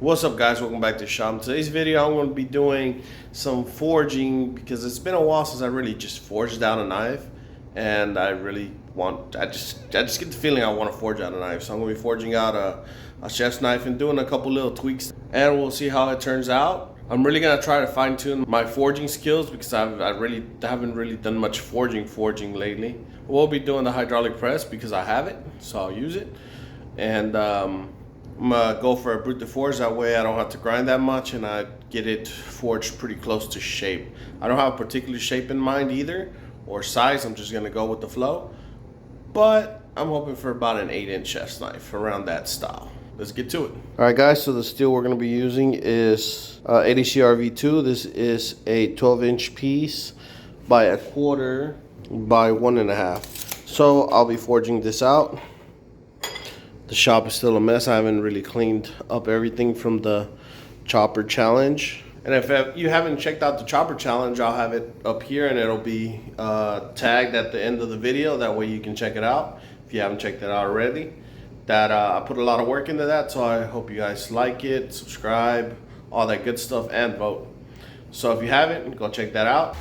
What's up, guys? Welcome back to the shop. In today's video I'm going to be doing some forging because it's been a while since I really just forged out a knife, and I just get the feeling I want to forge out a knife. So I'm going to be forging out a chef's knife and doing a couple little tweaks, and we'll see how it turns out. I'm really going to try to fine tune my forging skills because I haven't really done much forging lately. We'll be doing the hydraulic press because I have it, so I'll use it. And I'm gonna go for a brute de forge, that way I don't have to grind that much and I get it forged pretty close to shape. I don't have a particular shape in mind either, or size. I'm just gonna go with the flow, but I'm hoping for about an 8-inch chef's knife, around that style. Let's get to it. All right, guys, so the steel we're gonna be using is ADCR V2. This is a 12-inch piece by a quarter by 1.5. So I'll be forging this out. The shop is still a mess. I haven't really cleaned up everything from the chopper challenge. And if you haven't checked out the chopper challenge, I'll have it up here and it'll be tagged at the end of the video. That way you can check it out if you haven't checked it out already. I put a lot of work into that, so I hope you guys like it, subscribe, all that good stuff, and vote. So if you haven't, go check that out.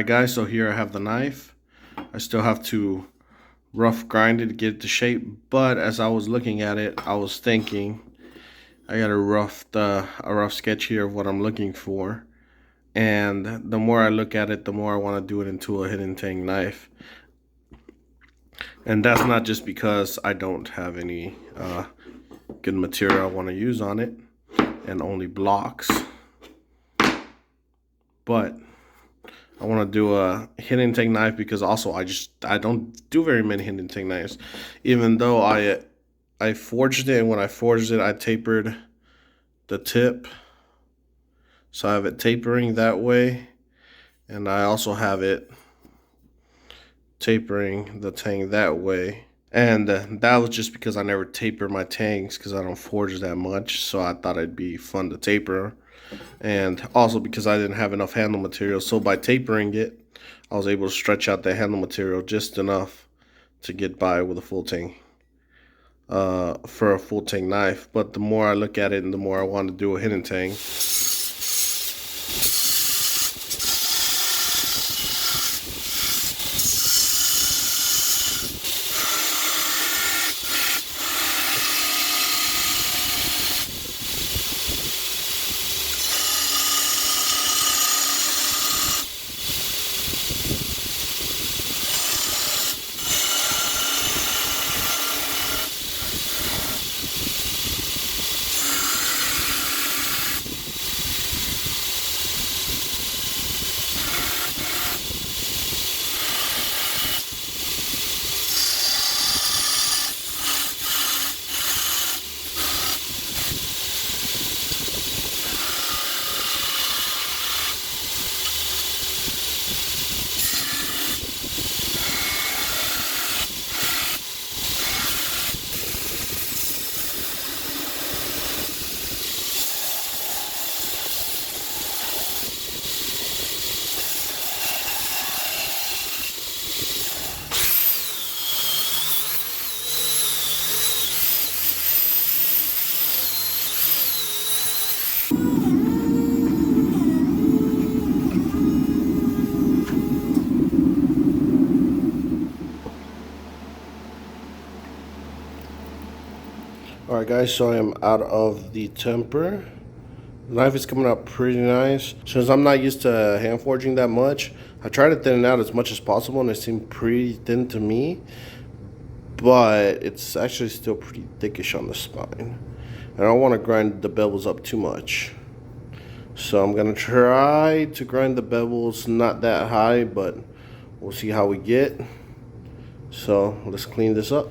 Alright guys, so here I have the knife. I still have to rough grind it to get it to shape, but as I was looking at it, I was thinking I got a rough sketch here of what I'm looking for. And the more I look at it, the more I want to do it into a hidden tang knife. And that's not just because I don't have any good material I want to use on it and only blocks, but I want to do a hidden tang knife because also I don't do very many hidden tang knives, even though I forged it, and when I forged it I tapered the tip, so I have it tapering that way, and I also have it tapering the tang that way. And that was just because I never taper my tangs because I don't forge that much, so I thought it'd be fun to taper. And also because I didn't have enough handle material, so by tapering it, I was able to stretch out the handle material just enough to get by with a full tang, for a full tang knife. But the more I look at it and the more I want to do a hidden tang. Alright guys, so I am out of the temper. The knife is coming out pretty nice. Since I'm not used to hand forging that much, I try to thin it out as much as possible, and it seemed pretty thin to me. But it's actually still pretty thickish on the spine. And I don't want to grind the bevels up too much. So I'm going to try to grind the bevels not that high, but we'll see how we get. So let's clean this up.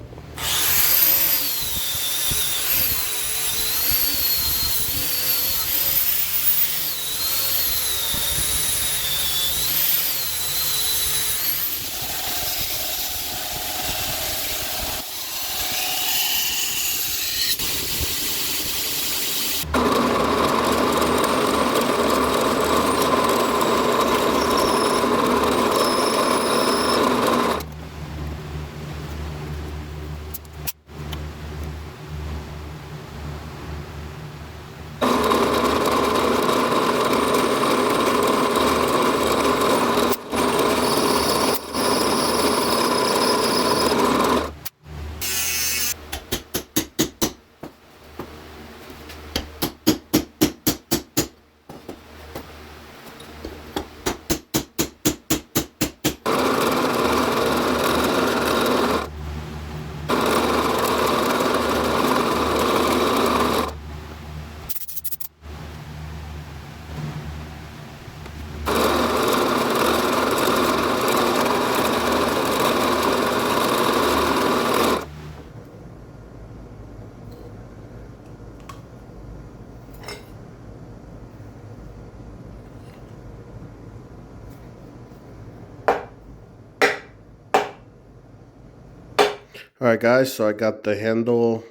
Alright guys, so I got the handle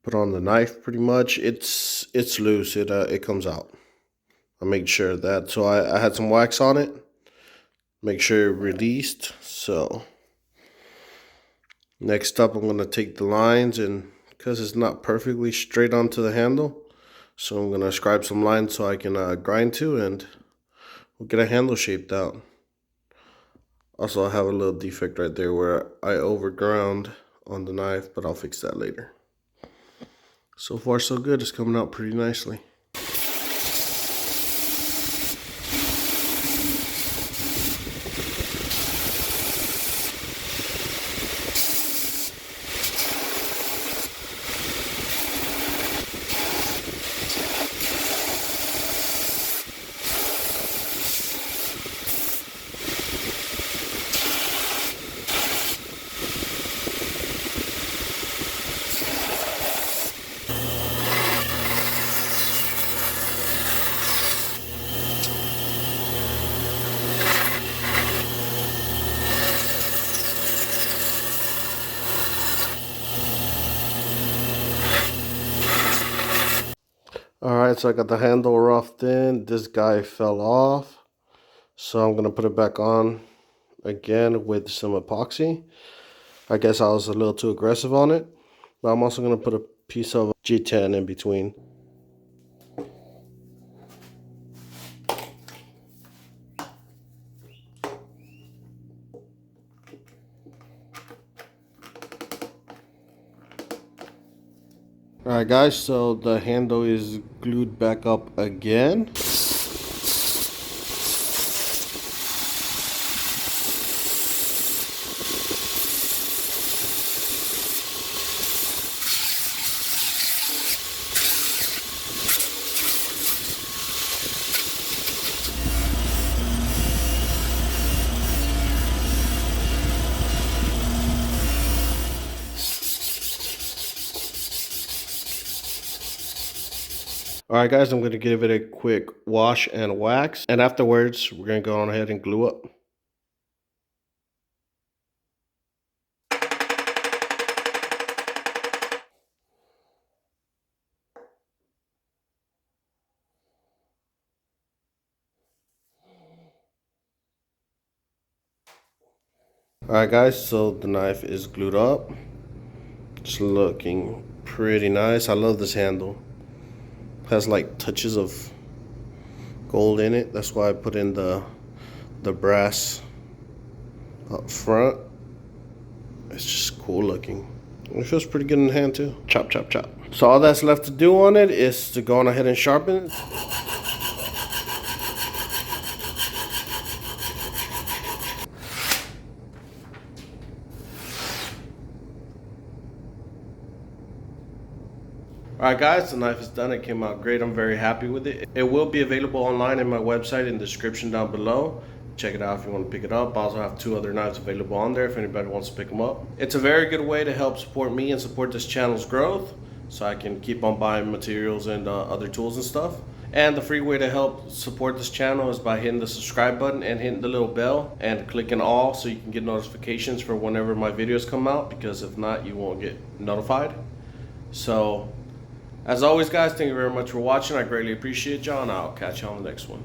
put on the knife pretty much. It's loose, it comes out. I made sure of that. So I had some wax on it, make sure it released. So next up I'm going to take the lines, and because it's not perfectly straight onto the handle, so I'm going to scribe some lines so I can grind to, and we'll get a handle shaped out. Also, I have a little defect right there where I overground on the knife, but I'll fix that later. So far so good, it's coming out pretty nicely. Alright, so I got the handle roughed in. This guy fell off. So I'm going to put it back on again with some epoxy. I guess I was a little too aggressive on it. But I'm also going to put a piece of G10 in between. Alright guys, so the handle is glued back up again. Alright guys, I'm going to give it a quick wash and wax, and afterwards we're going to go on ahead and glue up. Alright guys, so the knife is glued up. It's looking pretty nice. I love this handle. Has like touches of gold in it. That's why I put in the brass up front. It's just cool looking. It feels pretty good in the hand too. Chop, chop, chop. So all that's left to do on it is to go on ahead and sharpen it. Alright guys, the knife is done. It came out great. I'm very happy with it. It will be available online in my website in the description down below. Check it out if you want to pick it up. I also have 2 other knives available on there if anybody wants to pick them up. It's a very good way to help support me and support this channel's growth so I can keep on buying materials and other tools and stuff. And the free way to help support this channel is by hitting the subscribe button and hitting the little bell and clicking all so you can get notifications for whenever my videos come out, because if not, you won't get notified. So as always guys, thank you very much for watching. I greatly appreciate y'all, and I'll catch you on the next one.